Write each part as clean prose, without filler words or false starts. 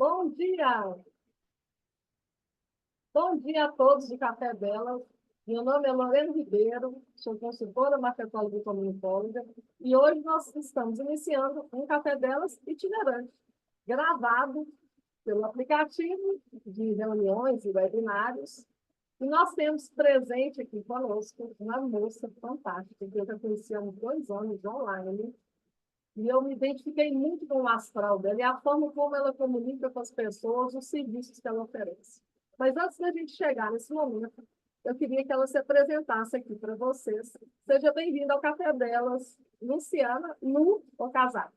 Bom dia! Bom dia a todos do Café Delas. Meu nome é Lorena Ribeiro, sou consultora marketóloga e comunicóloga, e hoje nós estamos iniciando um Café Delas itinerante, gravado pelo aplicativo de reuniões e webinários. E nós temos presente aqui conosco uma moça fantástica, que eu já conheci há uns 2 anos online, e eu me identifiquei muito com o astral dela e a forma como ela comunica com as pessoas, os serviços que ela oferece. Mas antes da gente chegar nesse momento, eu queria que ela se apresentasse aqui para vocês. Seja bem-vinda ao Café Delas, Luciana Lu Okazaki.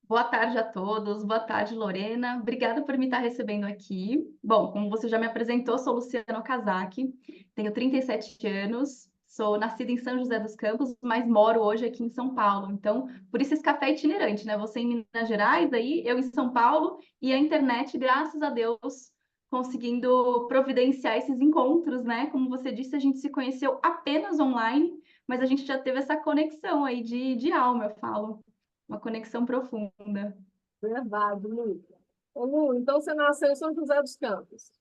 Boa tarde a todos, boa tarde, Lorena. Obrigada por me estar recebendo aqui. Bom, como você já me apresentou, sou Luciana Okazaki, tenho 37 anos, sou nascida em São José dos Campos, mas moro hoje aqui em São Paulo. Então, por isso esse café é itinerante, né? Você em Minas Gerais, aí eu em São Paulo, e a internet, graças a Deus, conseguindo providenciar esses encontros, né? Como você disse, a gente se conheceu apenas online, mas a gente já teve essa conexão aí de alma, eu falo. Uma conexão profunda. Verdade, Lu. Ô, Lu, então você nasceu em São José dos Campos.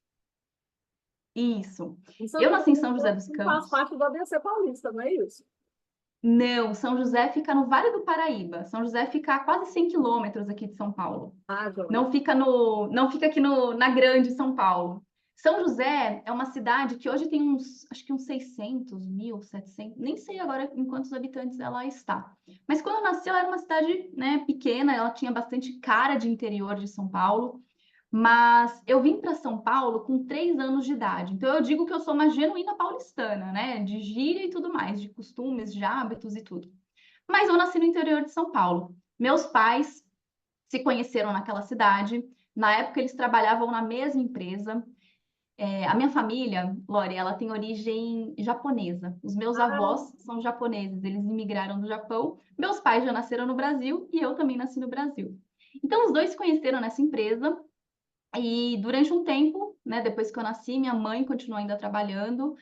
Isso. Em São Eu José nasci em dos São José Campos dos não faz Campos. parte do ABC Paulista, não é isso? Não, São José fica no Vale do Paraíba. São José fica a quase 100 quilômetros aqui de São Paulo. Ah, Joia. Não fica aqui na grande São Paulo. São José é uma cidade que hoje tem acho que uns 600 mil, 700, nem sei agora em quantos habitantes ela está. Mas quando nasceu, ela era uma cidade, né, pequena, ela tinha bastante cara de interior de São Paulo. Mas eu vim para São Paulo com 3 anos de idade. Então eu digo que eu sou uma genuína paulistana, né? De gíria e tudo mais, de costumes, de hábitos e tudo. Mas eu nasci no interior de São Paulo. Meus pais se conheceram naquela cidade. Na época eles trabalhavam na mesma empresa. A minha família, Lore, ela tem origem japonesa. Os meus Ah, avós são japoneses, eles imigraram do Japão. Meus pais já nasceram no Brasil e eu também nasci no Brasil. Então os dois se conheceram nessa empresa e durante um tempo, né, depois que eu nasci, minha mãe continuou ainda trabalhando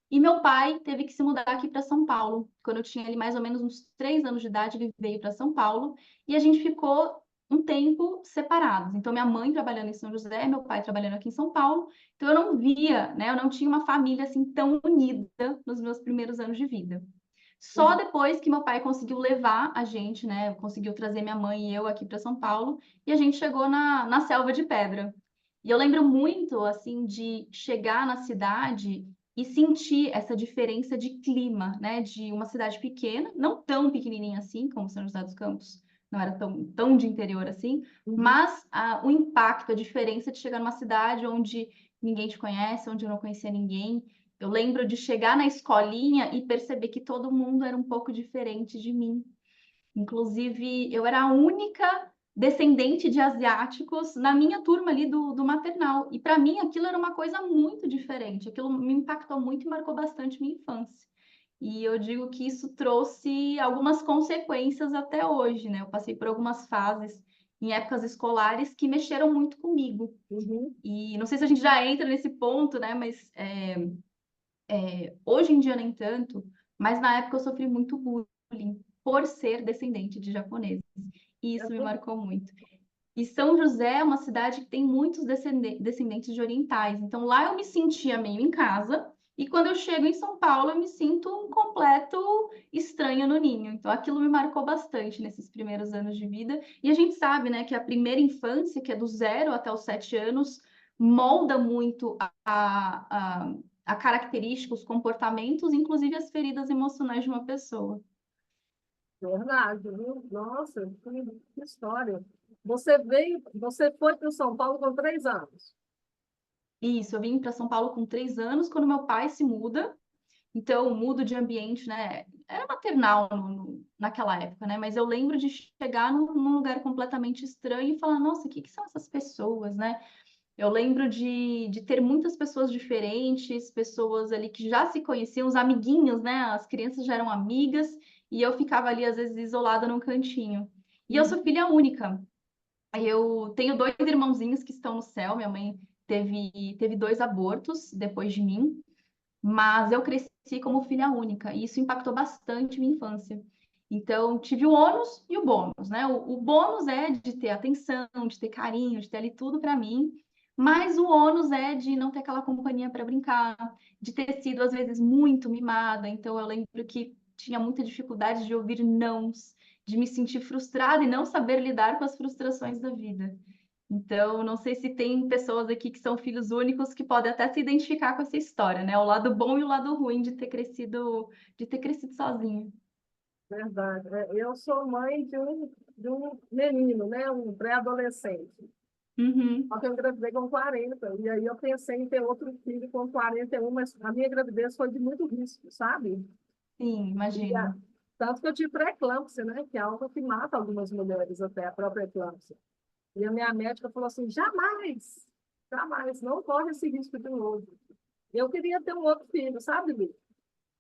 e meu pai teve que se mudar aqui para São Paulo. Quando eu tinha ali mais ou menos uns 3 anos de idade, ele veio para São Paulo e a gente ficou um tempo separados. Então, minha mãe trabalhando em São José, meu pai trabalhando aqui em São Paulo. Então, eu não via, né, eu não tinha uma família assim tão unida nos meus primeiros anos de vida. Só depois que meu pai conseguiu levar a gente, né, conseguiu trazer minha mãe e eu aqui para São Paulo, e a gente chegou na Selva de Pedra. E eu lembro muito, assim, de chegar na cidade e sentir essa diferença de clima, né? De uma cidade pequena, não tão pequenininha assim, como São José dos Campos, não era tão de interior assim, uhum. mas o impacto, a diferença de chegar numa cidade onde ninguém te conhece, onde eu não conhecia ninguém. Eu lembro de chegar na escolinha e perceber que todo mundo era um pouco diferente de mim. Inclusive, eu era a única descendente de asiáticos na minha turma ali do maternal. E para mim aquilo era uma coisa muito diferente. Aquilo me impactou muito e marcou bastante minha infância. E eu digo que isso trouxe algumas consequências até hoje, né? Eu passei por algumas fases em épocas escolares que mexeram muito comigo. Uhum. E não sei se a gente já entra nesse ponto, né? Mas hoje em dia nem tanto, mas na época eu sofri muito bullying por ser descendente de japoneses. E Eu isso me tô- marcou muito. E São José é uma cidade que tem muitos descendentes de orientais. Então lá eu me sentia meio em casa. E quando eu chego em São Paulo, eu me sinto um completo estranho no ninho. Então aquilo me marcou bastante nesses primeiros anos de vida. E a gente sabe, né, que a primeira infância, que é do 0 até os 7 anos, molda muito a característica, os comportamentos, inclusive as feridas emocionais de uma pessoa. Verdade, viu? Nossa, que história. Você foi para o São Paulo com 3 anos. Isso, eu vim para São Paulo com 3 anos, quando meu pai se muda. Então, mudo de ambiente, né? Era maternal naquela época, né? Mas eu lembro de chegar num lugar completamente estranho e falar, nossa, o que são essas pessoas, né? Eu lembro de ter muitas pessoas diferentes, pessoas ali que já se conheciam, os amiguinhos, né? As crianças já eram amigas, e eu ficava ali, às vezes, isolada num cantinho. E eu sou Uhum. filha única. Eu tenho dois irmãozinhos que estão no céu. Minha mãe teve 2 abortos depois de mim, mas eu cresci como filha única, e isso impactou bastante minha infância. Então, tive o ônus e o bônus, né? O bônus é de ter atenção, de ter carinho, de ter ali tudo para mim, mas o ônus é de não ter aquela companhia para brincar, de ter sido, às vezes, muito mimada. Então, eu lembro que tinha muita dificuldade de ouvir nãos, de me sentir frustrada e não saber lidar com as frustrações da vida. Então, não sei se tem pessoas aqui que são filhos únicos que podem até se identificar com essa história, né? O lado bom e o lado ruim de ter crescido sozinho. Verdade. Eu sou mãe de um menino, né? Um pré-adolescente. Uhum. Só que eu engravidei com 40, e aí eu pensei em ter outro filho com 41, mas a minha gravidez foi de muito risco, sabe? Sim, E imagino. tanto que eu tive pré-eclâmpsia, né? Que é algo que mata algumas mulheres até, a própria eclâmpsia. E a minha médica falou assim, jamais, jamais, não corre esse risco de novo. Eu queria ter um outro filho, sabe, Bi?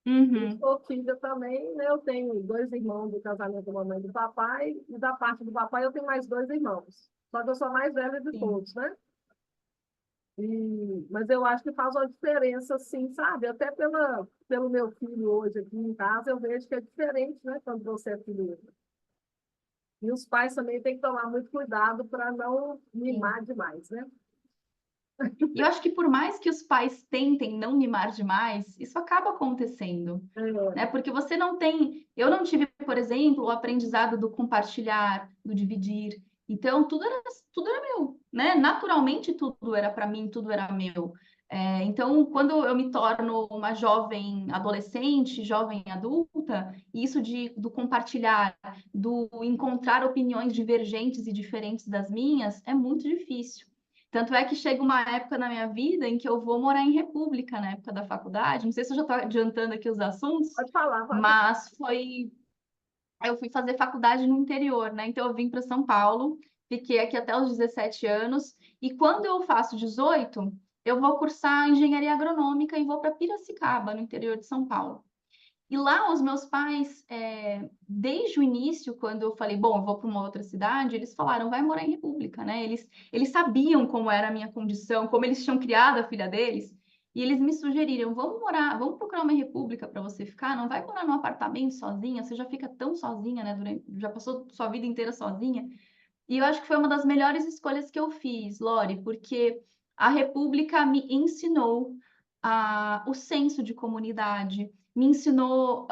Eu Uhum. sou filha também, né? Eu tenho dois irmãos do casamento da mamãe e do papai, e da parte do papai eu tenho mais dois irmãos. Só que eu sou a mais velha de Sim, todos, né? Mas eu acho que faz uma diferença, sim, sabe? Até pelo meu filho hoje aqui em casa, eu vejo que é diferente, né? Quando você é filho único. E os pais também têm que tomar muito cuidado para não sim. mimar demais, né? E eu acho que por mais que os pais tentem não mimar demais, isso acaba acontecendo, É, né? Porque você não tem, eu não tive, por exemplo, o aprendizado do compartilhar, do dividir. Então, tudo era meu, né? Naturalmente, tudo era para mim, tudo era meu. Então, quando eu me torno uma jovem adolescente, jovem adulta, isso do compartilhar, do encontrar opiniões divergentes e diferentes das minhas, é muito difícil. Tanto é que chega uma época na minha vida em que eu vou morar em república, na época da faculdade. Não sei se eu já estou adiantando aqui os assuntos, pode falar, pode. mas foi. Eu fui fazer faculdade no interior, né? Então eu vim para São Paulo, fiquei aqui até os 17 anos, e quando eu faço 18, eu vou cursar engenharia agronômica e vou para Piracicaba, no interior de São Paulo. E lá os meus pais, desde o início, quando eu falei, bom, eu vou para uma outra cidade, eles falaram, vai morar em República, né? Eles sabiam como era a minha condição, como eles tinham criado a filha deles, e eles me sugeriram, vamos morar, vamos procurar uma república para você ficar, não vai morar num apartamento sozinha, você já fica tão sozinha, né? Já passou sua vida inteira sozinha. E eu acho que foi uma das melhores escolhas que eu fiz, Lori, porque a República me ensinou o senso de comunidade, me ensinou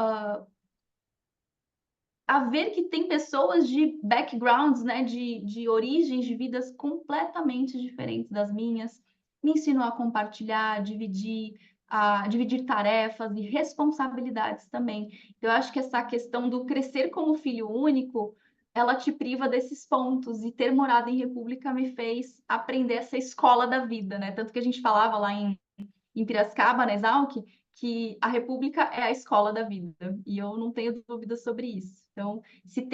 a ver que tem pessoas de backgrounds, né, de origens de vidas completamente diferentes das minhas, me ensinou a compartilhar, a dividir tarefas e responsabilidades também. Então, eu acho que essa questão do crescer como filho único, ela te priva desses pontos, e ter morado em República me fez aprender essa escola da vida, né? Tanto que a gente falava lá em Piracicaba, na Exalc, que a República é a escola da vida, e eu não tenho dúvidas sobre isso. Então, se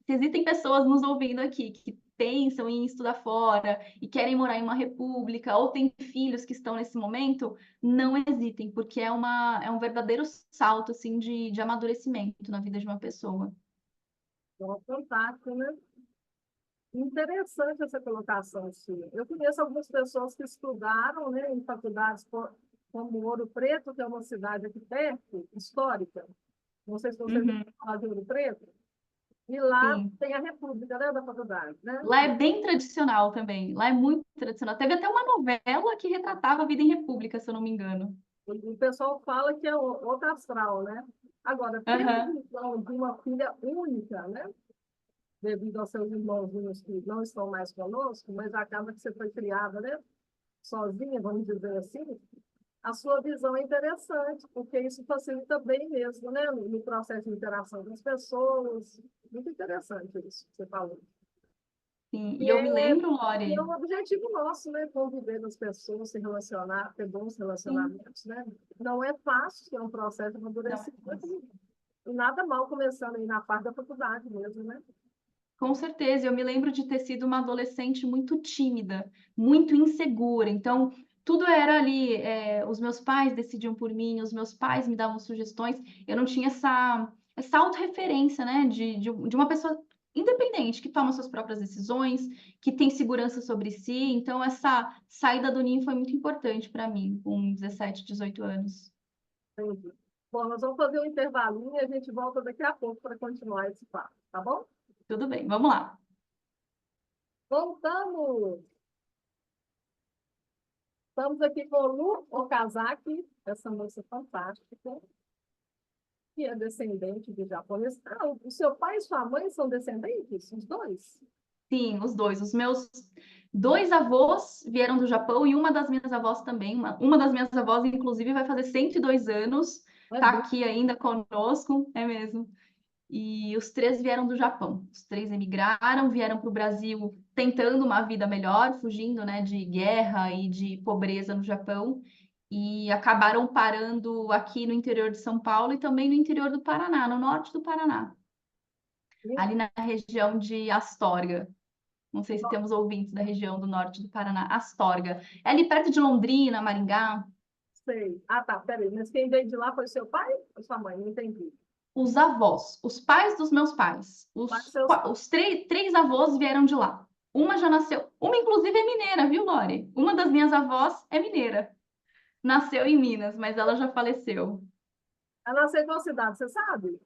existem pessoas nos ouvindo aqui que pensam em estudar fora e querem morar em uma república, ou têm filhos que estão nesse momento, não hesitem, porque é um verdadeiro salto assim de amadurecimento na vida de uma pessoa. Então, fantástico, né? Interessante essa colocação sua. Eu conheço algumas pessoas que estudaram, né, em faculdades como Ouro Preto, que é uma cidade aqui perto, histórica. Não sei se vocês vão Uhum, falar de Ouro Preto. E lá sim. tem a República, né, da faculdade, né? Lá é bem tradicional também. Lá é muito tradicional. Teve até uma novela que retratava a vida em república, se eu não me engano. O pessoal fala que é outro astral, né? Agora, ter a Aham. visão de uma filha única, né? Devido aos seus irmãozinhos que não estão mais conosco, mas acaba que você foi criada, né? Sozinha, vamos dizer assim, a sua visão é interessante, porque isso facilita bem mesmo, né? No processo de interação com as pessoas. Muito interessante isso que você falou. Sim, E e eu me é, lembro, e é Lore, um objetivo nosso, né? Conviver com as pessoas, se relacionar, ter bons sim, relacionamentos, né? Não é fácil, é um processo de não é amadurecimento. fácil. E nada mal começando aí na parte da faculdade mesmo, né? Com certeza, eu me lembro de ter sido uma adolescente muito tímida, muito insegura. Então, tudo era ali, os meus pais decidiam por mim, os meus pais me davam sugestões. Eu não tinha essa autorreferência, né, de uma pessoa independente, que toma suas próprias decisões, que tem segurança sobre si. Então, essa saída do ninho foi muito importante para mim, com 17, 18 anos. Entendi. Bom, nós vamos fazer um intervalinho e a gente volta daqui a pouco para continuar esse papo, tá bom? Tudo bem, vamos lá. Voltamos! Estamos aqui com Lu Okazaki, essa moça fantástica, que é descendente de japonês. Ah, o seu pai e sua mãe são descendentes? Os dois? Sim, os dois. Os meus dois avós vieram do Japão e uma das minhas avós também. Uma das minhas avós, inclusive, vai fazer 102 anos, É tá bem. aqui ainda conosco, é mesmo. E os três vieram do Japão. Os três emigraram, vieram para o Brasil tentando uma vida melhor, fugindo, né, de guerra e de pobreza no Japão. E acabaram parando aqui no interior de São Paulo e também no interior do Paraná, no norte do Paraná, ali na região de Astorga. Não sei se temos ouvintes da região do norte do Paraná. Astorga. É ali perto de Londrina, Maringá. Sei. Ah, tá, peraí. Mas quem veio de lá foi seu pai ou sua mãe? Não entendi. Os avós, os pais dos meus pais. Pai dos seus pais. Os três avós vieram de lá. Uma já nasceu. Uma, inclusive, é mineira, viu, Lore? Uma das minhas avós é mineira. Nasceu em Minas, mas ela já faleceu. Ela nasceu em qual cidade, você sabe?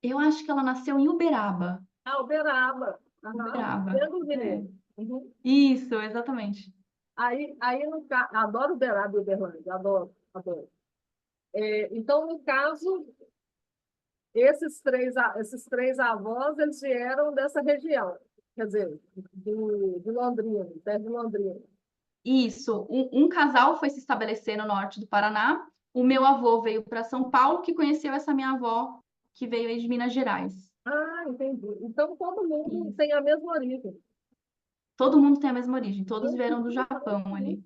Eu acho que ela nasceu em Uberaba. Ah, Uberaba. Aham. Uberaba. Pedro É. Mineiro. Uhum. Isso, exatamente. Aí no adoro Uberaba e Uberlândia, adoro, adoro. É, então, no caso, esses três avós, eles vieram dessa região, quer dizer, de Londrina, perto de Londrina. Isso. Um casal foi se estabelecer no norte do Paraná. O meu avô veio para São Paulo, que conheceu essa minha avó, que veio aí de Minas Gerais. Ah, entendi. Então, todo mundo Isso. tem a mesma origem. Todo mundo tem a mesma origem, todos Um vieram do pouquinho Japão ali.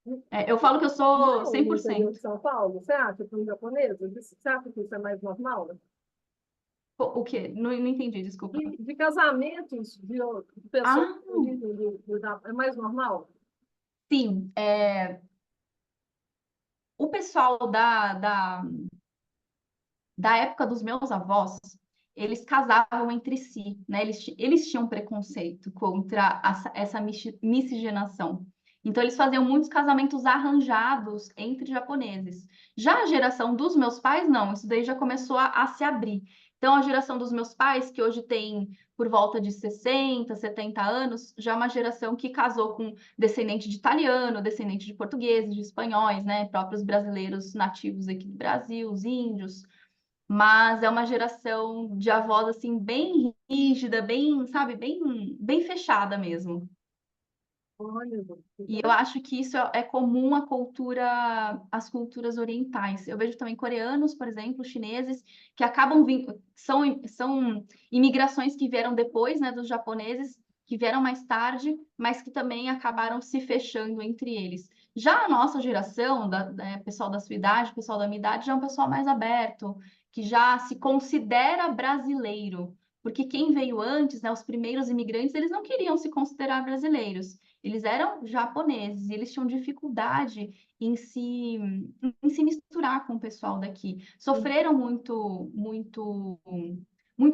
parecido. É, eu falo que eu sou Não, no interior 100%. de São Paulo, você acha que os japoneses, você acha que isso é mais normal? O quê? Não entendi, desculpa. De casamentos de pessoas Ah, de origem é mais normal? sim. O pessoal da época dos meus avós, eles casavam entre si, né? Eles tinham preconceito contra essa miscigenação. Então, eles faziam muitos casamentos arranjados entre japoneses. Já a geração dos meus pais, não, isso daí já começou a se abrir. Então, a geração dos meus pais, que hoje tem por volta de 60, 70 anos, já é uma geração que casou com descendente de italiano, descendente de portugueses, de espanhóis, né? Próprios brasileiros nativos aqui do Brasil, os índios, mas é uma geração de avós assim bem rígida, bem, sabe, bem fechada mesmo. Olha, E eu acho que isso é comum às culturas orientais. Eu vejo também coreanos, por exemplo, chineses, que acabam vindo, são imigrações que vieram depois, né, dos japoneses, que vieram mais tarde, mas que também acabaram se fechando entre eles. Já a nossa geração, pessoal da sua idade, pessoal da minha idade, já é um pessoal mais aberto, que já se considera brasileiro. Porque quem veio antes, né, os primeiros imigrantes, eles não queriam se considerar brasileiros. Eles eram japoneses e eles tinham dificuldade em se misturar com o pessoal daqui. Sofreram muito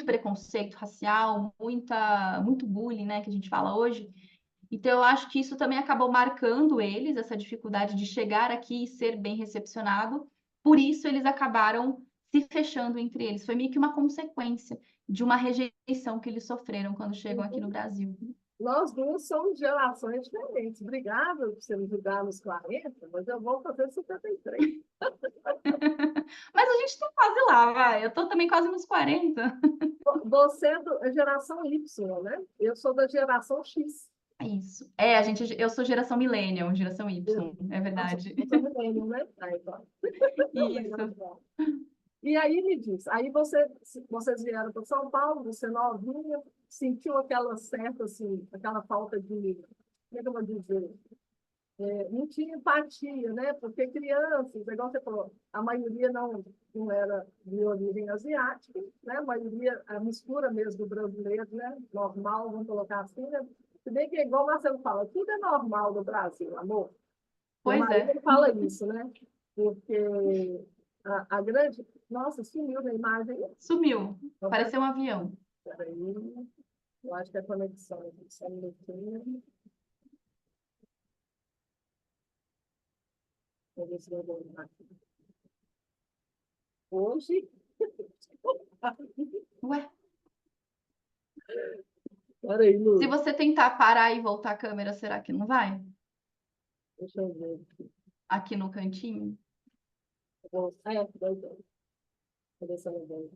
preconceito racial, muito bullying, né, que a gente fala hoje. Então, eu acho que isso também acabou marcando eles, essa dificuldade de chegar aqui e ser bem recepcionado. Por isso, eles acabaram se fechando entre eles. Foi meio que uma consequência de uma rejeição que eles sofreram quando chegam aqui no Brasil. nós duas somos gerações diferentes. Obrigada por você me julgar nos 40, mas eu vou fazer 53. Mas a gente tá quase lá, vai. Eu tô também quase nos 40. Você é da geração Y, né? Eu sou da geração X. É isso. Eu sou geração millennial, geração Y, é verdade. Eu sou milênio, né? Aí, então. Legal, Isso. legal. E aí me diz, aí vocês vieram para São Paulo, você novinha, sentiu aquela certa, assim, aquela falta de, como é que eu vou dizer? Não tinha empatia, né? Porque crianças, igual você falou, a maioria não era de origem asiática, né? A maioria, a mistura mesmo do brasileiro, né? Normal, vamos colocar assim, né? Se bem que, igual o Marcelo fala, tudo é normal no Brasil, amor. Meu Pois marido é. ele fala isso, né? Porque a grande... Nossa, sumiu na imagem. Sumiu. Então, Pareceu um avião. peraí, eu acho que é a conexão. Só um minutinho. Vou ver se eu vou voltar aqui. Hoje, Ué, peraí, se Lu, você tentar parar e voltar a câmera, será que não vai? deixa eu ver. Aqui no cantinho? Dois, cadê essa dois?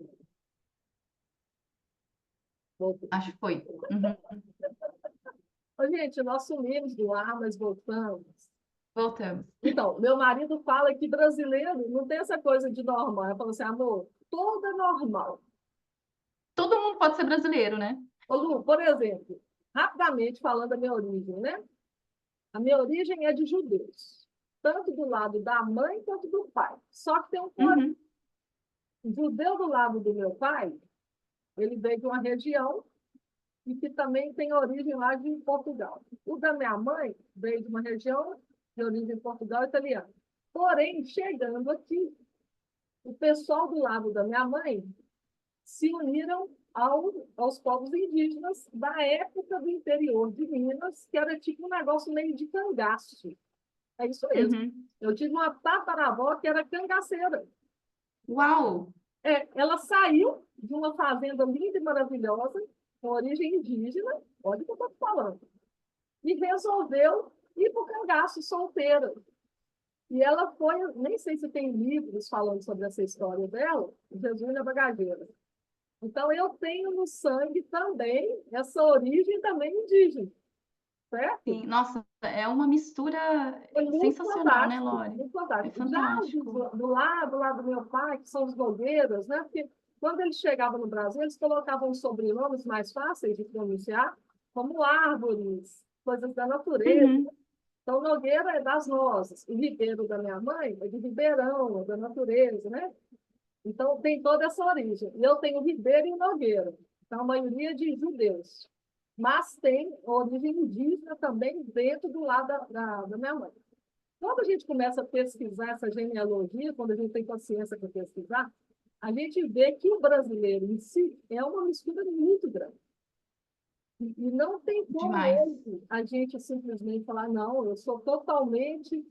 Voltei. Acho que foi. Uhum. Ô, gente, nós sumimos do ar, mas voltamos. Voltamos. Então, meu marido fala que brasileiro não tem essa coisa de normal. Eu falo assim, amor, tudo é normal. Todo mundo pode ser brasileiro, né? Ô, Lu, por exemplo, rapidamente falando da minha origem, né? A minha origem é de judeus, tanto do lado da mãe quanto do pai. Só que tem um porém. Uhum. O judeu do lado do meu pai, ele veio de uma região e que também tem origem lá de Portugal. O da minha mãe veio de uma região de origem Portugal italiana. Porém, chegando aqui, o pessoal do lado da minha mãe se uniram aos povos indígenas da época do interior de Minas, que era tipo um negócio meio de cangaço. É isso mesmo. Uhum. Eu tive uma tataravó que era cangaceira. Uau! Ela saiu de uma fazenda linda e maravilhosa, com origem indígena, olha o que eu estou falando, e resolveu ir para o cangaço solteira. E ela foi, nem sei se tem livros falando sobre essa história dela, Jesus na Bagageira. Então, eu tenho no sangue também essa origem também indígena, certo? Sim, nossa, é uma mistura É muito sensacional, né, fantástico, Lore? muito É fantástico. Já fantástico. do lado do meu pai, que são os blogueiros, né? Porque quando eles chegavam no Brasil, eles colocavam sobrenomes mais fáceis de pronunciar, como árvores, coisas da natureza. Uhum. Então, Nogueira é das nozes, o Ribeiro da minha mãe é de Ribeirão, da natureza, né? Então, tem toda essa origem. E eu tenho Ribeiro e Nogueira. Então, a maioria de judeus. Mas tem origem indígena também dentro do lado da minha mãe. Quando a gente começa a pesquisar essa genealogia, quando a gente tem consciência para pesquisar, a gente vê que o brasileiro em si é uma mistura muito grande. E não tem como Demais. hoje a gente simplesmente falar, não, eu sou totalmente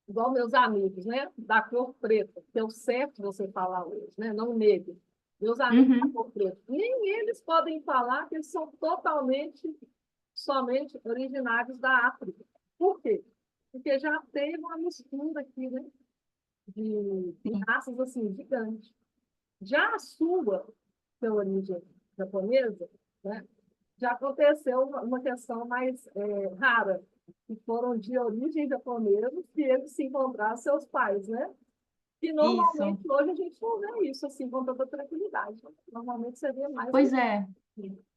igual meus amigos, né? Da cor preta, que é o certo você falar hoje, né? Não negro. Meus amigos da Uhum. cor preta. Nem eles podem falar que eles são totalmente, somente originários da África. Por quê? Porque já teve uma mistura aqui, né? De Sim. raças assim, gigantes. Já a sua, sua origem japonesa, né? Já aconteceu uma questão mais rara, que foram de origem japonesa, que eles se encontraram seus pais, né? E Isso. normalmente hoje a gente não vê isso assim com tanta tranquilidade. Normalmente você vê mais Pois assim. é.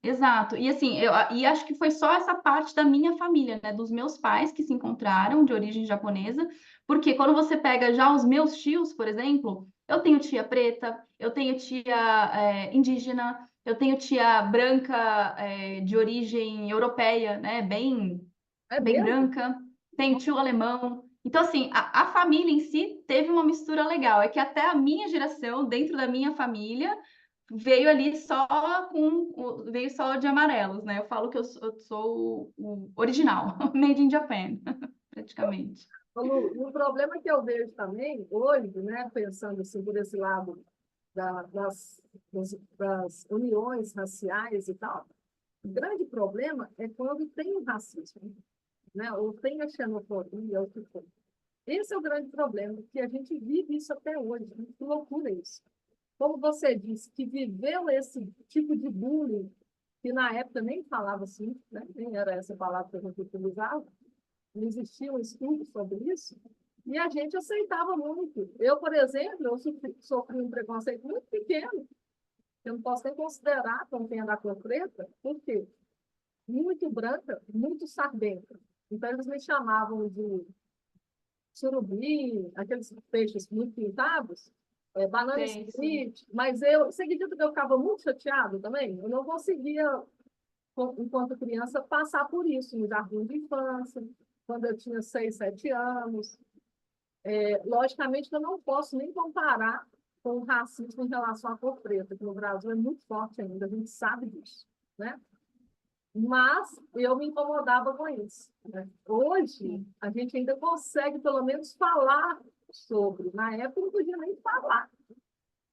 Exato. E assim, e acho que foi só essa parte da minha família, né, dos meus pais que se encontraram de origem japonesa, porque quando você pega já os meus tios, por exemplo, eu tenho tia preta, eu tenho tia indígena, eu tenho tia branca de origem europeia, né, É bem mesmo? branca, tenho tio alemão. Então, assim, a família em si teve uma mistura legal. É que até a minha geração, dentro da minha família, veio ali só veio só de amarelos, né? Eu falo que eu sou o original, made in Japan, praticamente. Lu, e o problema que eu vejo também hoje, né, pensando assim por esse lado das uniões raciais e tal, o grande problema é quando tem o racismo, né, ou tem a xenofobia, ou o que for. Esse é o grande problema, que a gente vive isso até hoje. Né? Que loucura isso. Como você disse, que viveu esse tipo de bullying, que na época nem falava assim, né? Nem era essa palavra que a gente utilizava, não existia um estudo sobre isso, e a gente aceitava muito. Eu, por exemplo, eu sofri um preconceito muito pequeno, eu não posso nem considerar como quem é da cor preta, por quê? Muito branca, muito sardenta. Então, eles me chamavam de surubim, aqueles peixes muito pintados, banana Sei, sim. split, mas você acredita que eu ficava muito chateado também? Eu não conseguia, enquanto criança, passar por isso no jardim de infância, quando eu tinha 6, 7 anos. Logicamente que eu não posso nem comparar com o racismo em relação à cor preta, que no Brasil é muito forte ainda, a gente sabe disso, né? Mas eu me incomodava com isso. Né? Hoje, Sim. a gente ainda consegue, pelo menos, falar sobre. Na época, não podia nem falar.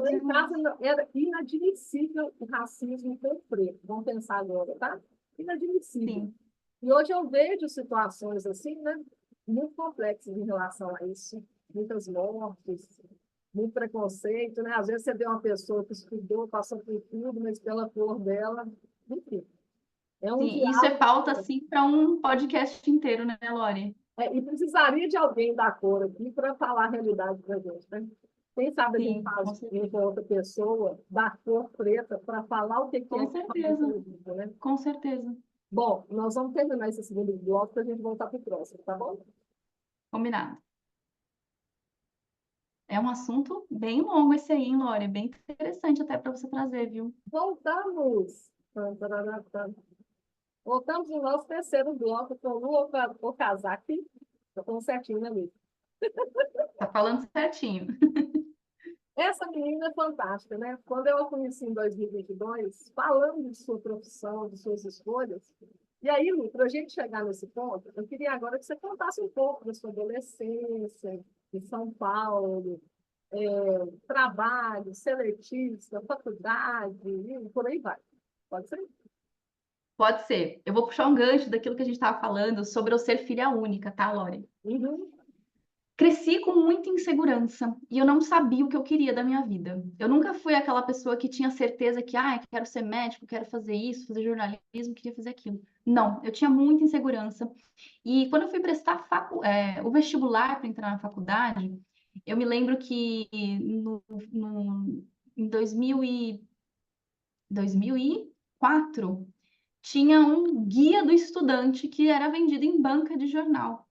Em casa era inadmissível o racismo com o preto. Vamos pensar agora, tá? Inadmissível. Sim, E hoje eu vejo situações assim, né, muito complexas em relação a isso. Muitas mortes, muito preconceito, né? Às vezes você vê uma pessoa que estudou, passou por tudo, mas pela cor dela, enfim. É um sim. Isso é diálogo, pauta, assim, para um podcast inteiro, né, Lore? e precisaria de alguém da cor aqui para falar a realidade para a gente, né? Quem sabe a gente Sim, faz com outra pessoa da cor preta para falar o que que é com que faz certeza, a vida, né? com certeza. Bom, nós vamos terminar esse segundo bloco para a gente voltar para o próximo, tá bom? Combinado. É um assunto bem longo esse aí, hein, Lore? Bem interessante até para você trazer, viu? Voltamos. Tan, tarará, tan. Voltamos no nosso terceiro bloco com Lu Okazaki. Estou falando certinho, né, amigo? Tá falando certinho. Essa menina é fantástica, né? Quando eu a conheci em 2022, falando de sua profissão, de suas escolhas. E aí, Lu, para a gente chegar nesse ponto, eu queria agora que você contasse um pouco da sua adolescência, em São Paulo, trabalho, seletista, faculdade, e por aí vai. Pode ser? Pode ser. Eu vou puxar um gancho daquilo que a gente estava falando sobre eu ser filha única, tá, Lore? Uhum. Cresci com muita insegurança e eu não sabia o que eu queria da minha vida. Eu nunca fui aquela pessoa que tinha certeza que, quero ser médico, quero fazer isso, fazer jornalismo, queria fazer aquilo. Não, eu tinha muita insegurança. E quando eu fui prestar o vestibular para entrar na faculdade, eu me lembro que em 2004 tinha um guia do estudante que era vendido em banca de jornal.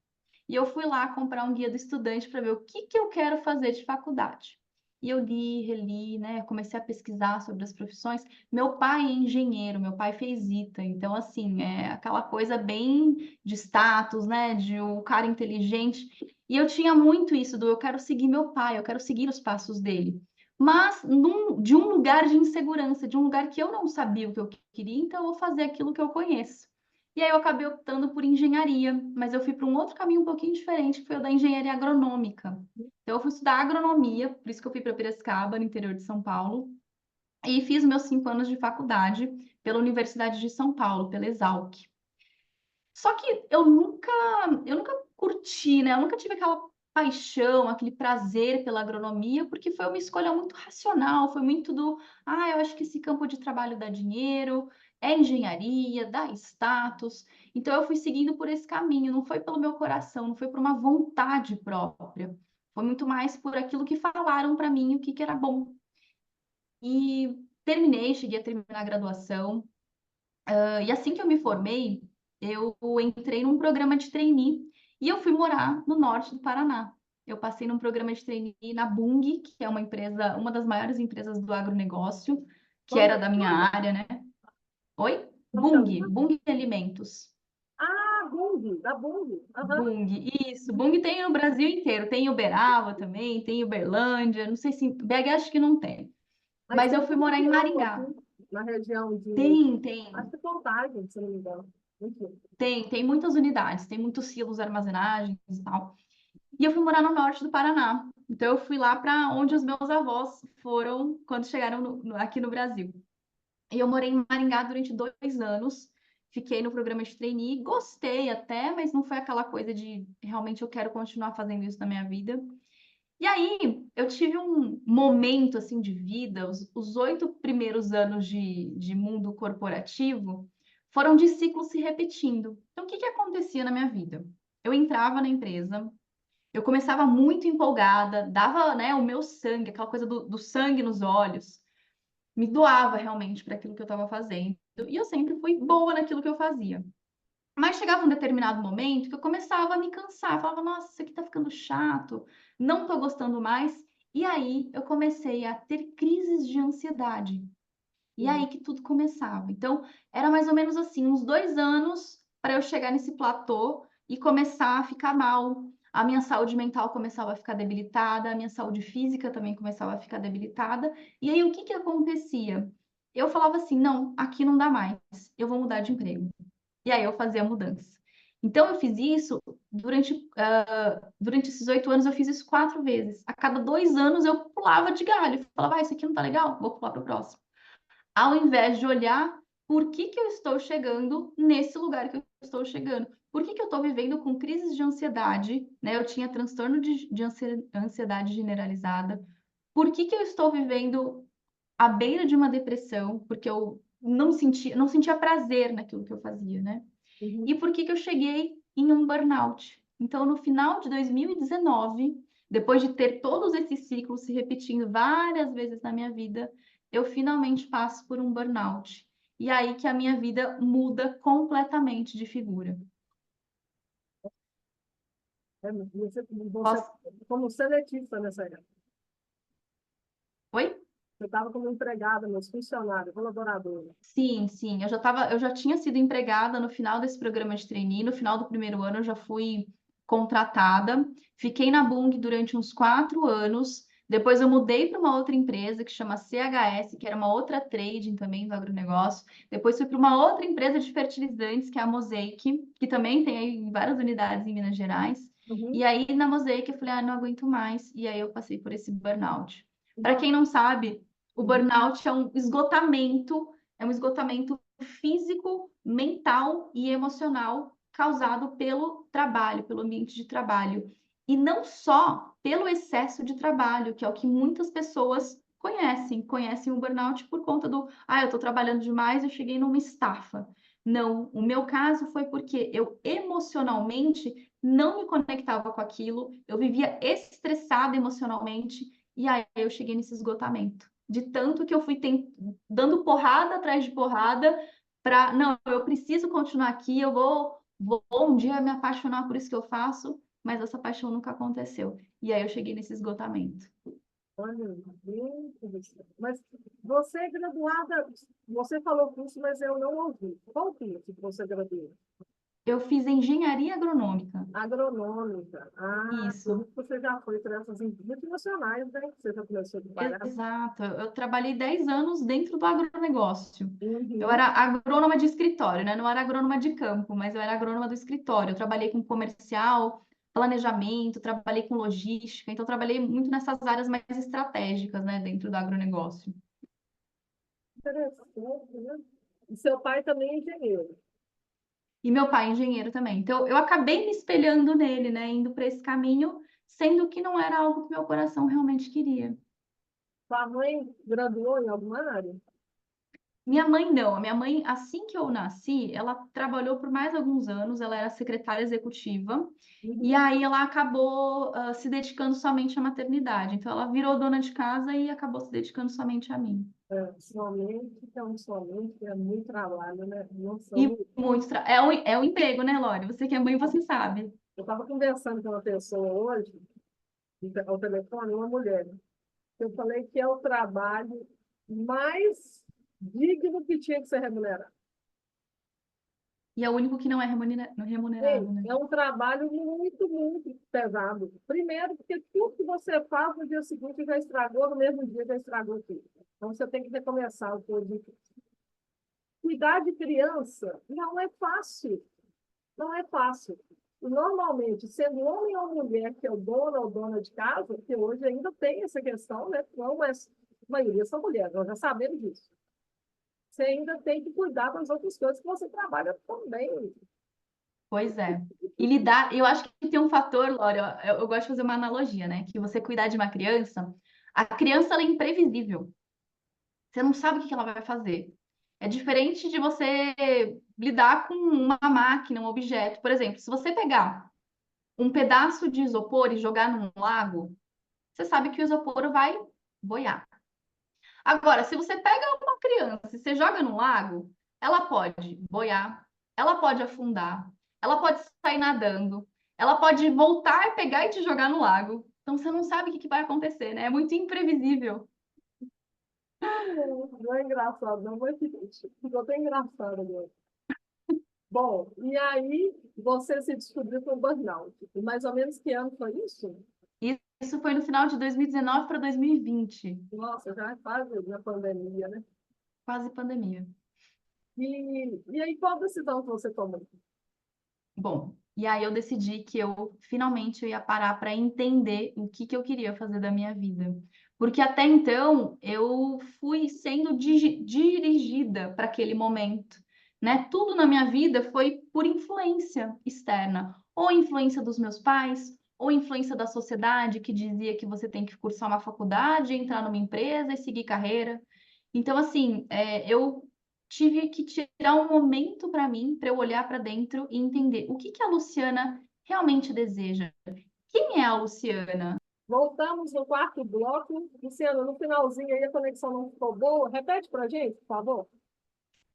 E eu fui lá comprar um guia do estudante para ver o que que eu quero fazer de faculdade. E eu li, reli, né? Comecei a pesquisar sobre as profissões. Meu pai é engenheiro, meu pai fez ITA, então assim, é aquela coisa bem de status, né? De o cara inteligente. E eu tinha muito isso do eu quero seguir meu pai, eu quero seguir os passos dele. Mas de um lugar de insegurança, de um lugar que eu não sabia o que eu queria, então eu vou fazer aquilo que eu conheço. E aí eu acabei optando por engenharia, mas eu fui para um outro caminho um pouquinho diferente, que foi o da engenharia agronômica. Então eu fui estudar agronomia, por isso que eu fui para Piracicaba, no interior de São Paulo, e fiz meus 5 anos de faculdade pela Universidade de São Paulo, pela Exalc. Só que eu nunca curti, né? Eu nunca tive aquela paixão, aquele prazer pela agronomia, porque foi uma escolha muito racional, foi muito eu acho que esse campo de trabalho dá dinheiro, é engenharia, dá status. Então eu fui seguindo por esse caminho, não foi pelo meu coração, não foi por uma vontade própria. Foi muito mais por aquilo que falaram para mim, o que que era bom. E cheguei a terminar a graduação. E assim que eu me formei, eu entrei num programa de trainee e eu fui morar no norte do Paraná. Eu passei num programa de trainee na Bung, que é uma empresa, uma das maiores empresas do agronegócio, que Como era que da minha chama? área, né? Oi? Como chama? Bung Alimentos. Ah, Bung, da Bung. Aham. Bung, isso. Bung tem no Brasil inteiro. Tem Uberaba também, tem Uberlândia, não sei se BH acho que não tem. Mas Mas tem eu fui uma morar em região Maringá. aqui, na região de. Tem, tem. Acho que Contagem, se não me engano. Enfim. Tem muitas unidades, tem muitos silos, armazenagens e tal. E eu fui morar no norte do Paraná. Então eu fui lá para onde os meus avós foram quando chegaram aqui no Brasil. E eu morei em Maringá durante 2 anos. Fiquei no programa de trainee, gostei até, mas não foi aquela coisa de realmente eu quero continuar fazendo isso na minha vida. E aí eu tive um momento assim de vida, os 8 primeiros anos de mundo corporativo foram de ciclos se repetindo. Então, o que que acontecia na minha vida? Eu entrava na empresa, eu começava muito empolgada, dava, né, o meu sangue, aquela coisa do sangue nos olhos, me doava realmente para aquilo que eu estava fazendo. E eu sempre fui boa naquilo que eu fazia. Mas chegava um determinado momento que eu começava a me cansar, eu falava, nossa, isso aqui tá ficando chato, não tô gostando mais. E aí eu comecei a ter crises de ansiedade. E aí que tudo começava. Então, era mais ou menos assim, uns 2 anos para eu chegar nesse platô e começar a ficar mal. A minha saúde mental começava a ficar debilitada, a minha saúde física também começava a ficar debilitada. E aí o que que acontecia? Eu falava assim, não, aqui não dá mais, eu vou mudar de emprego. E aí eu fazia a mudança. Então, eu fiz isso durante esses 8 anos, eu fiz isso 4 vezes. A cada 2 anos, eu pulava de galho. Falava, isso aqui não tá legal, vou pular para o próximo. Ao invés de olhar por que que eu estou chegando nesse lugar que eu estou chegando. Por que que eu estou vivendo com crises de ansiedade, né? Eu tinha transtorno de ansiedade generalizada. Por que que eu estou vivendo à beira de uma depressão? Porque eu não sentia prazer naquilo que eu fazia, né? E Uhum. por que que eu cheguei em um burnout? Então, no final de 2019, depois de ter todos esses ciclos se repetindo várias vezes na minha vida, eu finalmente passo por um burnout. E aí que a minha vida muda completamente de figura. Você Posso... como seletista nessa época. Oi? Você estava como empregada, mas funcionária, colaboradora. Sim, sim. Eu já tinha sido empregada no final desse programa de trainee, no final do primeiro ano eu já fui contratada. Fiquei na Bung durante uns 4 anos. Depois eu mudei para uma outra empresa que chama CHS, que era uma outra trading também do agronegócio. Depois fui para uma outra empresa de fertilizantes, que é a Mosaic, que também tem aí várias unidades em Minas Gerais. E Uhum. aí na Mosaic eu falei, não aguento mais. E aí eu passei por esse burnout. Para Então, quem não sabe, o uhum. burnout é um esgotamento físico, mental e emocional causado pelo trabalho, pelo ambiente de trabalho. E não só pelo excesso de trabalho, que é o que muitas pessoas conhecem o burnout por conta do, eu estou trabalhando demais, eu cheguei numa estafa. Não, o meu caso foi porque eu emocionalmente não me conectava com aquilo, eu vivia estressada emocionalmente, e aí eu cheguei nesse esgotamento. De tanto que eu fui dando porrada atrás de porrada para, não, eu preciso continuar aqui, vou um dia me apaixonar por isso que eu faço, mas essa paixão nunca aconteceu. E aí eu cheguei nesse esgotamento. Olha, bem interessante. Mas você é graduada, você falou curso, mas eu não ouvi. Qual curso que você graduou? Eu fiz engenharia agronômica. Agronômica. Ah, por Isso, isso que você já foi para essas multinacionais, né? Você já começou a trabalhar. exato. Eu trabalhei 10 anos dentro do agronegócio. Eu Uhum. era agrônoma de escritório, né? Não era agrônoma de campo, mas eu era agrônoma do escritório. Eu trabalhei com comercial, planejamento, trabalhei com logística, então eu trabalhei muito nessas áreas mais estratégicas, né, dentro do agronegócio. Interessante, né? E seu pai também é engenheiro. E meu pai é engenheiro também. Então eu acabei me espelhando nele, né, indo para esse caminho, sendo que não era algo que meu coração realmente queria. Sua mãe graduou em alguma área? Minha mãe não. A minha mãe, assim que eu nasci, ela trabalhou por mais alguns anos, ela era secretária executiva, e Uhum. aí ela acabou se dedicando somente à maternidade. Então ela virou dona de casa e acabou se dedicando somente a mim. É, somente, que é um somente, que é muito trabalho, né? Não E somos. muito é um emprego, né, Lore? Você que é mãe, você sabe. Eu estava conversando com uma pessoa hoje, ao telefone, uma mulher. Eu falei que é o trabalho mais digno que tinha que ser remunerado. E é o único que não é remunerado, Ei, né? é um trabalho muito, muito pesado. Primeiro, porque tudo que você faz no dia seguinte já estragou, no mesmo dia já estragou tudo. Então, você tem que recomeçar o todo. Cuidar de criança não é fácil. Não é fácil. E, normalmente, sendo homem ou mulher que é o dono ou dona de casa, que hoje ainda tem essa questão, né? Não, mas a maioria são mulheres, nós já sabemos disso. Você ainda tem que cuidar das outras coisas que você trabalha também. Pois é. E lidar, eu acho que tem um fator, Lore, eu gosto de fazer uma analogia, né? Que você cuidar de uma criança, a criança ela é imprevisível. Você não sabe o que ela vai fazer. É diferente de você lidar com uma máquina, um objeto. Por exemplo, se você pegar um pedaço de isopor e jogar num lago, você sabe que o isopor vai boiar. Agora, se você pega uma criança e você joga no lago, ela pode boiar, ela pode afundar, ela pode sair nadando, ela pode voltar, pegar e te jogar no lago. Então você não sabe o que vai acontecer, né? É muito imprevisível. Não é engraçado, não, mas ficou até engraçado agora. Bom, e aí você se descobriu com burnout. E mais ou menos que ano foi isso? E isso foi no final de 2019 para 2020, Nossa, já é quase na pandemia, né? quase pandemia. E aí, qual decisão que você tomou? Bom, e aí eu decidi que eu finalmente eu ia parar para entender o que eu queria fazer da minha vida. Porque até então eu fui sendo dirigida para aquele momento, né? Tudo na minha vida foi por influência externa, ou influência dos meus pais, ou influência da sociedade que dizia que você tem que cursar uma faculdade, entrar numa empresa e seguir carreira. Então, assim, eu tive que tirar um momento para mim, para eu olhar para dentro e entender o que que a Luciana realmente deseja. Quem é a Luciana? Voltamos no quarto bloco. Luciana, no finalzinho aí a conexão não ficou boa. Repete para a gente, por favor.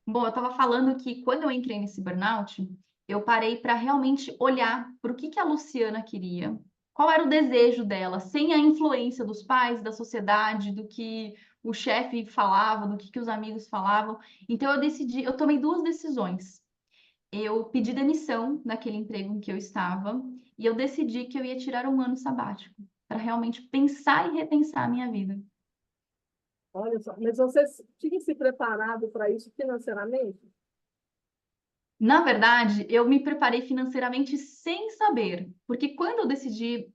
Bom, eu estava falando que quando eu entrei nesse burnout, eu parei para realmente olhar para o que a Luciana queria, qual era o desejo dela, sem a influência dos pais, da sociedade, do que o chefe falava, do que os amigos falavam. Então eu decidi, eu tomei duas decisões. Eu pedi demissão daquele emprego em que eu estava e eu decidi que eu ia tirar um ano sabático para realmente pensar e repensar a minha vida. Olha só, mas você tinha se preparado para isso financeiramente? Na verdade, eu me preparei financeiramente sem saber, porque quando eu decidi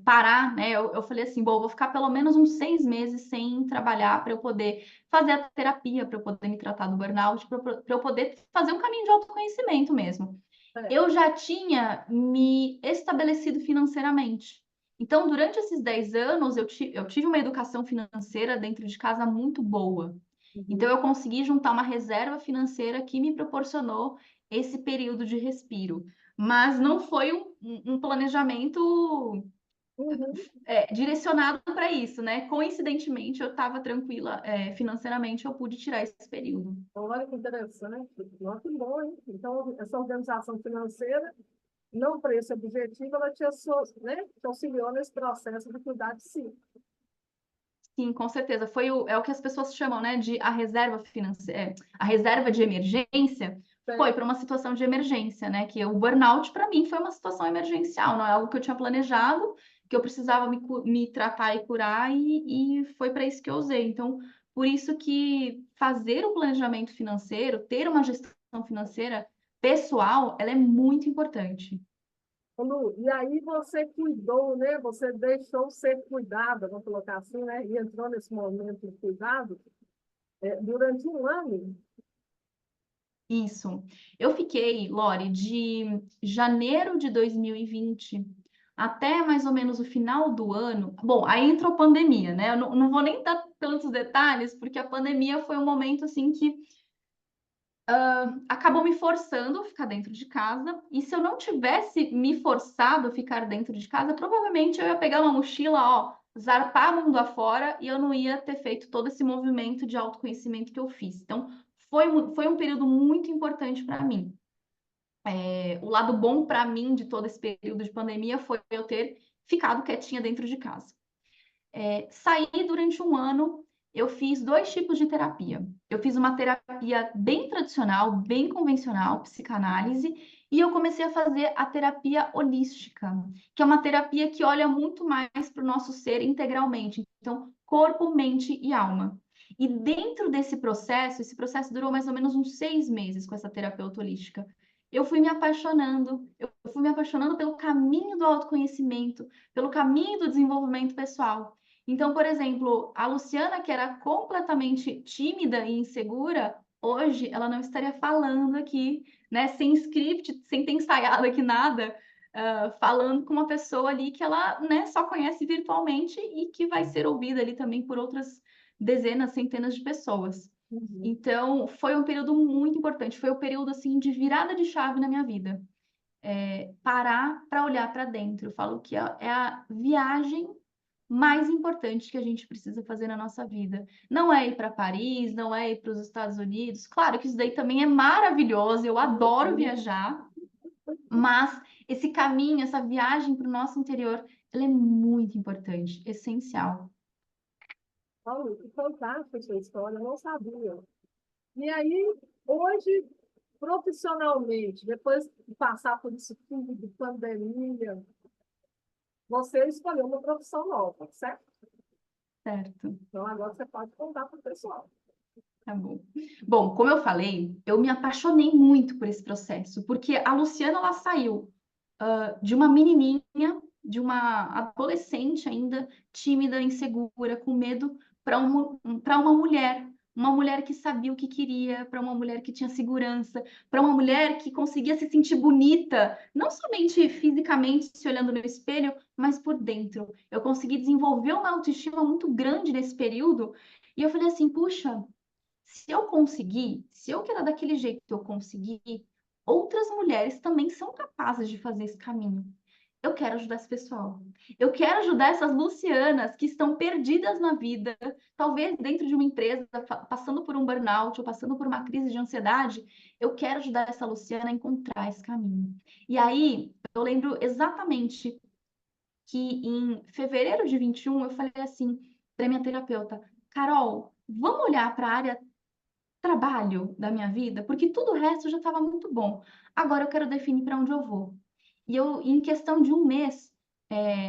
parar, né, eu falei assim, bom, eu vou ficar pelo menos uns 6 meses sem trabalhar para eu poder fazer a terapia, para eu poder me tratar do burnout, para eu poder fazer um caminho de autoconhecimento mesmo. É. Eu já tinha me estabelecido financeiramente. Então, durante esses 10 anos, eu tive uma educação financeira dentro de casa muito boa. Então, Uhum. eu consegui juntar uma reserva financeira que me proporcionou esse período de respiro. Mas não foi um planejamento Uhum. direcionado para isso, né? Coincidentemente, eu estava tranquila, financeiramente, eu pude tirar esse período. Olha que interessante. Nossa, que bom, hein? Então, essa organização financeira, não para esse objetivo, ela né, te auxiliou nesse processo de cuidar de si. Sim, com certeza. É o que as pessoas chamam, né, de a reserva financeira, a reserva de emergência. Foi É. para uma situação de emergência, né? Que o burnout para mim foi uma situação emergencial, não é algo que eu tinha planejado, que eu precisava me tratar e curar e foi para isso que eu usei. Então, por isso que fazer o planejamento financeiro, ter uma gestão financeira pessoal, ela é muito importante. Ô, Lu, e aí você cuidou, né? Você deixou ser cuidada, vamos colocar assim, né? E entrou nesse momento de cuidado durante um ano. Isso. Eu fiquei, Lore, de janeiro de 2020 até mais ou menos o final do ano. Bom, aí entrou pandemia, né? Eu não vou nem dar tantos detalhes, porque a pandemia foi um momento assim que acabou me forçando a ficar dentro de casa. E se eu não tivesse me forçado a ficar dentro de casa, provavelmente eu ia pegar uma mochila, ó, zarpar mundo afora e eu não ia ter feito todo esse movimento de autoconhecimento que eu fiz. Então, foi um período muito importante para mim. O lado bom para mim de todo esse período de pandemia foi eu ter ficado quietinha dentro de casa. Saí durante um ano, eu fiz dois tipos de terapia. Eu fiz uma terapia bem tradicional, bem convencional, psicanálise, e eu comecei a fazer a terapia holística, que é uma terapia que olha muito mais para o nosso ser integralmente. Então, corpo, mente e alma. E dentro desse processo, esse processo durou mais ou menos uns 6 meses com essa terapeuta holística. Eu fui me apaixonando pelo caminho do autoconhecimento, pelo caminho do desenvolvimento pessoal. Então, por exemplo, a Luciana, que era completamente tímida e insegura, hoje ela não estaria falando aqui, né, sem script, sem ter ensaiado aqui nada, falando com uma pessoa ali que ela, né, só conhece virtualmente e que vai ser ouvida ali também por outras dezenas, centenas de pessoas. Uhum. Então, foi um período muito importante, foi o período assim de virada de chave na minha vida. Parar para olhar para dentro. Eu falo que é a viagem mais importante que a gente precisa fazer na nossa vida. Não é ir para Paris, não é ir para os Estados Unidos. Claro que isso daí também é maravilhoso, eu adoro Uhum. viajar, mas esse caminho, essa viagem para o nosso interior, ela é muito importante, essencial. Olha, que fantástica essa história, eu não sabia. E aí, hoje, profissionalmente, depois de passar por isso tudo, de pandemia, você escolheu uma profissão nova, certo? Certo. Então, agora você pode contar para o pessoal. Tá bom. Bom, como eu falei, eu me apaixonei muito por esse processo, porque a Luciana, ela saiu de uma menininha, de uma adolescente ainda, tímida, insegura, com medo, para uma mulher que sabia o que queria, para uma mulher que tinha segurança, para uma mulher que conseguia se sentir bonita, não somente fisicamente, se olhando no espelho, mas por dentro. Eu consegui desenvolver uma autoestima muito grande nesse período, e eu falei assim, puxa, se eu conseguir, se eu que era daquele jeito eu conseguir, outras mulheres também são capazes de fazer esse caminho. Eu quero ajudar esse pessoal. Eu quero ajudar essas Lucianas que estão perdidas na vida, talvez dentro de uma empresa, passando por um burnout ou passando por uma crise de ansiedade. Eu quero ajudar essa Luciana a encontrar esse caminho. E aí, eu lembro exatamente que em fevereiro de 21 eu falei assim para minha terapeuta, Carol, vamos olhar para a área trabalho da minha vida, porque tudo o resto já estava muito bom. Agora eu quero definir para onde eu vou. E eu, em questão de um mês,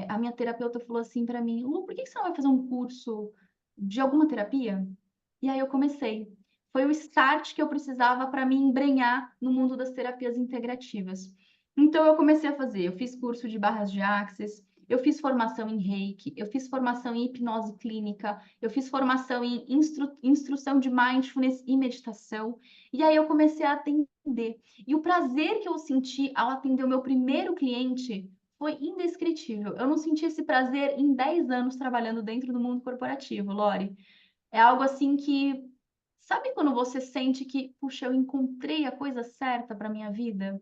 a minha terapeuta falou assim para mim, Lu, por que que você não vai fazer um curso de alguma terapia? E aí eu comecei. Foi o start que eu precisava para me embrenhar no mundo das terapias integrativas. Então eu comecei a fazer, eu fiz curso de barras de axis, eu fiz formação em Reiki, eu fiz formação em hipnose clínica, eu fiz formação em instrução de mindfulness e meditação, e aí eu comecei a atender. E o prazer que eu senti ao atender o meu primeiro cliente foi indescritível. Eu não senti esse prazer em 10 anos trabalhando dentro do mundo corporativo, Lori. É algo assim que, sabe quando você sente que, puxa, eu encontrei a coisa certa para minha vida?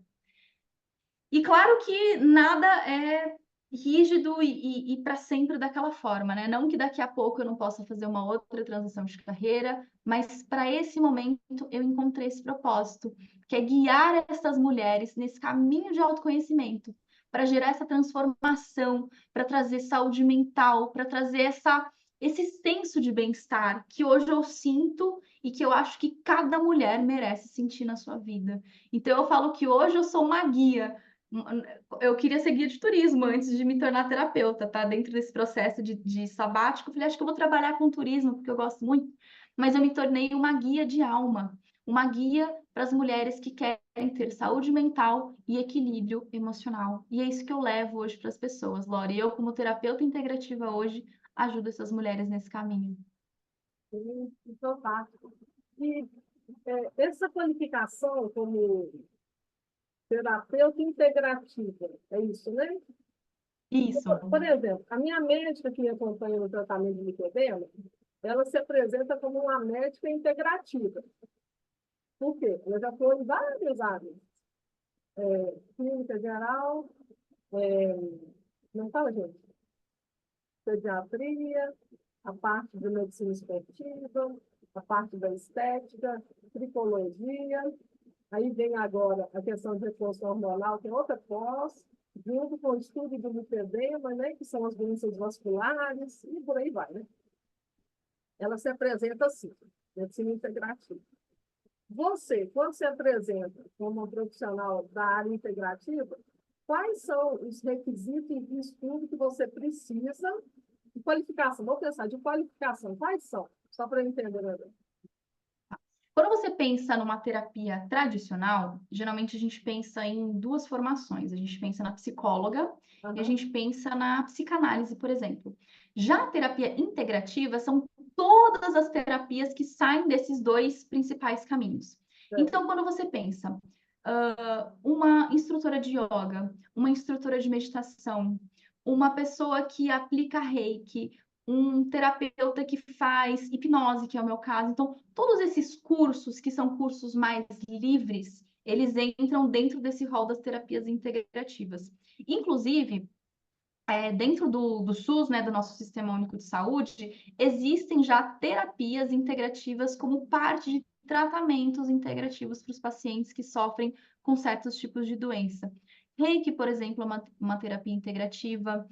E claro que nada é rígido e para sempre daquela forma, né? Não que daqui a pouco eu não possa fazer uma outra transição de carreira, mas para esse momento eu encontrei esse propósito, que é guiar essas mulheres nesse caminho de autoconhecimento, para gerar essa transformação, para trazer saúde mental, para trazer esse senso de bem-estar que hoje eu sinto e que eu acho que cada mulher merece sentir na sua vida. Então eu falo que hoje eu sou uma guia. Eu queria ser guia de turismo antes de me tornar terapeuta, tá? Dentro desse processo de sabático, eu falei, acho que eu vou trabalhar com turismo, porque eu gosto muito, mas eu me tornei uma guia de alma, uma guia para as mulheres que querem ter saúde mental e equilíbrio emocional. E é isso que eu levo hoje para as pessoas, Lori. Eu, como terapeuta integrativa hoje, ajudo essas mulheres nesse caminho. Fantástico. E essa qualificação como terapeuta integrativa, é isso, né? Isso. Por exemplo, a minha médica que me acompanha no tratamento de lipedema, ela se apresenta como uma médica integrativa. Por quê? Ela já foi em várias áreas. Clínica geral, é, não fala, gente, pediatria, a parte de medicina esportiva, a parte da estética, tricologia. Aí vem agora a questão de reforço hormonal, tem outra pós, junto com o estudo do lipedema, né, que são as doenças vasculares, e por aí vai, né? Ela se apresenta assim, medicina integrativa. Você, quando se apresenta como um profissional da área integrativa, quais são os requisitos de estudo que você precisa de qualificação? Vou pensar, de qualificação, quais são? Só para eu entender melhor. Quando você pensa numa terapia tradicional, geralmente a gente pensa em duas formações. A gente pensa na psicóloga e a gente pensa na psicanálise, por exemplo. Já a terapia integrativa são todas as terapias que saem desses dois principais caminhos. Então, quando você pensa uma instrutora de yoga, uma instrutora de meditação, uma pessoa que aplica reiki, um terapeuta que faz hipnose, que é o meu caso. Então, todos esses cursos, que são cursos mais livres, eles entram dentro desse rol das terapias integrativas. Inclusive, dentro do SUS, né, do nosso Sistema Único de Saúde, existem já terapias integrativas como parte de tratamentos integrativos para os pacientes que sofrem com certos tipos de doença. Reiki, por exemplo, é uma terapia integrativa,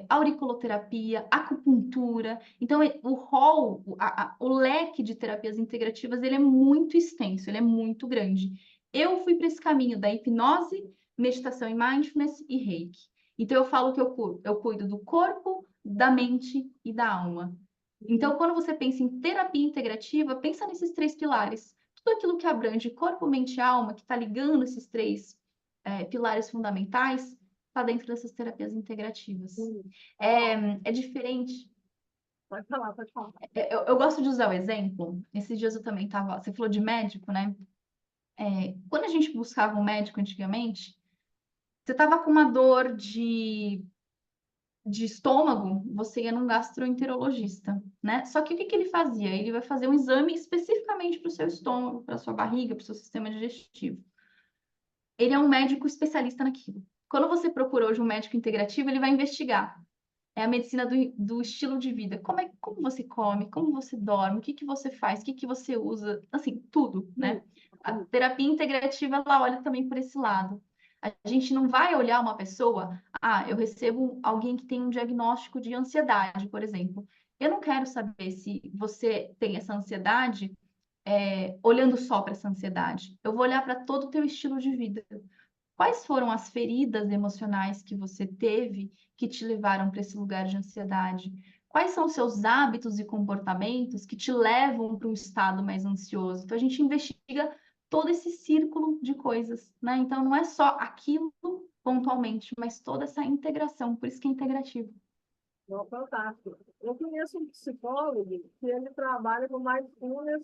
auriculoterapia, acupuntura. Então, o rol, o leque de terapias integrativas, ele é muito extenso, ele é muito grande. Eu fui para esse caminho da hipnose, meditação e mindfulness e Reiki. Então, eu falo que eu cuido do corpo, da mente e da alma. Então, quando você pensa em terapia integrativa, pensa nesses três pilares. Tudo aquilo que abrange corpo, mente e alma, que está ligando esses três pilares fundamentais, está dentro dessas terapias integrativas. É diferente. Pode falar, pode falar. Eu gosto de usar o exemplo. Esses dias eu também estava. Você falou de médico, né? Quando a gente buscava um médico antigamente, você estava com uma dor de estômago, você ia num gastroenterologista, né? Só que o que que ele fazia? Ele vai fazer um exame especificamente para o seu estômago, para a sua barriga, para o seu sistema digestivo. Ele é um médico especialista naquilo. Quando você procura hoje um médico integrativo, ele vai investigar. É a medicina do estilo de vida. Como você come, como você dorme, o que que você faz, o que que você usa, assim, tudo, né? A terapia integrativa, ela olha também por esse lado. A gente não vai olhar uma pessoa, eu recebo alguém que tem um diagnóstico de ansiedade, por exemplo. Eu não quero saber se você tem essa ansiedade, olhando só para essa ansiedade. Eu vou olhar para todo o teu estilo de vida. Quais foram as feridas emocionais que você teve que te levaram para esse lugar de ansiedade? Quais são os seus hábitos e comportamentos que te levam para um estado mais ansioso? Então, a gente investiga todo esse círculo de coisas, né? Então, não é só aquilo pontualmente, mas toda essa integração, por isso que é integrativo. Não, fantástico. Eu conheço um psicólogo que ele trabalha com mindfulness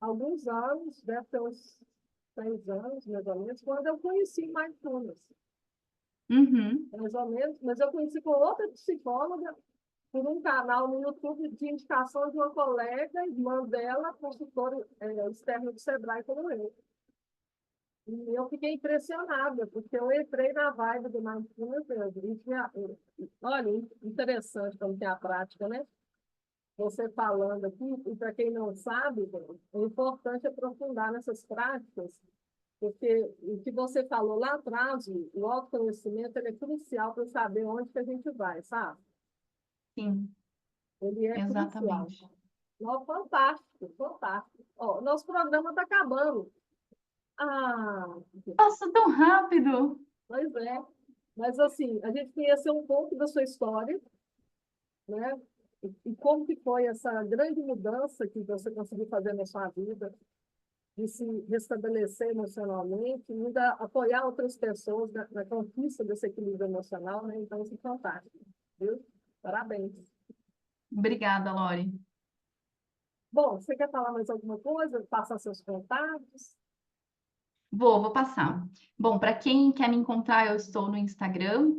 há alguns anos, deve ter uns 6 anos, mais ou menos, quando eu conheci mindfulness, Uhum. mais ou menos, mas eu conheci com outra psicóloga por um canal no YouTube de indicação de uma colega, irmã dela, consultora externa do Sebrae, como eu. E eu fiquei impressionada, porque eu entrei na vibe do mindfulness mesmo. Olha, interessante como que é a prática, né? Você falando aqui, e para quem não sabe, é importante aprofundar nessas práticas, porque o que você falou lá atrás, o autoconhecimento, ele é crucial para saber onde que a gente vai, sabe? Sim, Ele é crucial. exatamente. Não, fantástico, fantástico. Ó, nosso programa está acabando. Ah, Passou tão rápido. pois é. Mas, assim, a gente conheceu um pouco da sua história, né? E como que foi essa grande mudança que você conseguiu fazer na sua vida, de se restabelecer emocionalmente, e ainda apoiar outras pessoas na conquista desse equilíbrio emocional, né? Então, isso é fantástico, viu? Parabéns. Obrigada, Lori. Bom, você quer falar mais alguma coisa? Passar seus contatos? Vou passar. Bom, para quem quer me encontrar, eu estou no Instagram,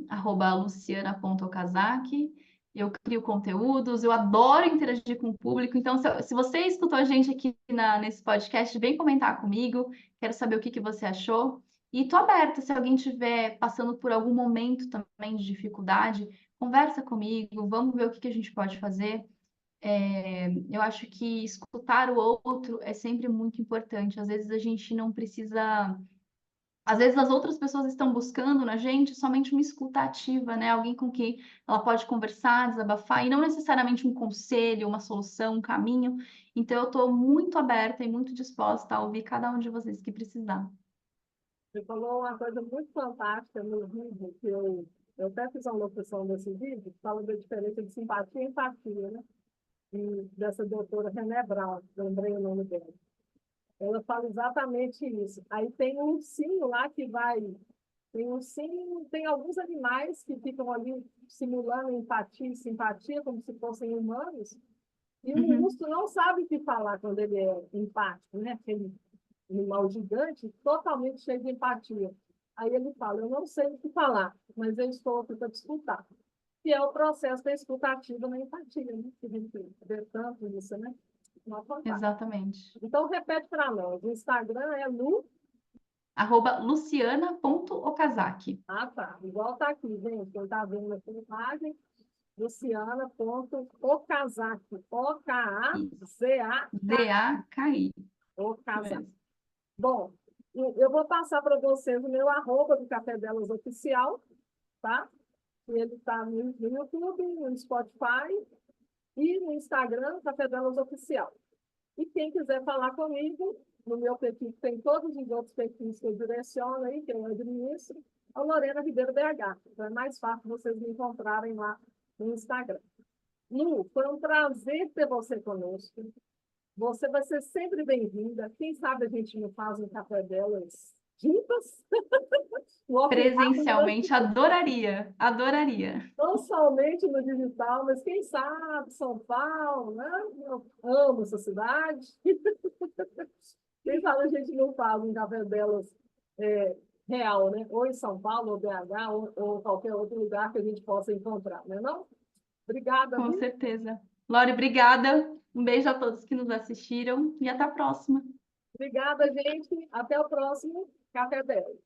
@luciana.okazaki. Eu crio conteúdos, eu adoro interagir com o público. Então, se você escutou a gente aqui nesse podcast, vem comentar comigo. Quero saber o que que você achou. E estou aberta, se alguém estiver passando por algum momento também de dificuldade, conversa comigo, vamos ver o que que a gente pode fazer. Eu acho que escutar o outro é sempre muito importante. Às vezes a gente não precisa. Às vezes as outras pessoas estão buscando na gente somente uma escuta ativa, né? Alguém com quem ela pode conversar, desabafar, e não necessariamente um conselho, uma solução, um caminho. Então, eu estou muito aberta e muito disposta a ouvir cada um de vocês que precisar. Você falou uma coisa muito fantástica no vídeo, que eu até fiz uma locução desse vídeo, que fala da diferença de simpatia e empatia, né? E dessa doutora René Brown, lembrei o nome dela. Ela fala exatamente isso. Aí tem um ursinho lá que vai. Tem um ursinho, tem alguns animais que ficam ali simulando empatia e simpatia, como se fossem humanos, e o Uhum, urso não sabe o que falar quando ele é empático, né? Aquele animal gigante, totalmente cheio de empatia. Aí ele fala: eu não sei o que falar, mas eu estou aqui para te escutar. Que é o processo da escutativa na empatia, né? Que a gente vê tanto isso, né? Uma fantástica. exatamente. Então, repete para nós. O Instagram é Lu. @luciana.okazaki. Ah, tá. Igual tá aqui, gente. Quem está vendo aqui a imagem, luciana.okazaki. O-K-A-Z-A-K. Zaki. Isso Okazaki. mesmo. Bom, eu vou passar para vocês o meu arroba do Café Delas Oficial, tá? Ele está no YouTube, no Spotify e no Instagram, Café Delas Oficial. E quem quiser falar comigo, no meu perfil, tem todos os outros perfis que eu direciono aí, que eu administro, a Lorena Ribeiro BH. Então é mais fácil vocês me encontrarem lá no Instagram. Lu, foi um prazer ter você conosco. Você vai ser sempre bem-vinda. Quem sabe a gente não faz um café delas juntas? Um off-live, Presencialmente, adoraria, adoraria. não somente no digital, mas quem sabe São Paulo, né? Eu amo essa cidade. Quem sabe a gente não faz um café delas real, né? Ou em São Paulo, ou BH, ou qualquer outro lugar que a gente possa encontrar, né? Não? Obrigada, Com viu? certeza. Lore, obrigada. Um beijo a todos que nos assistiram e até a próxima. Obrigada, gente. Até o próximo Café Delas.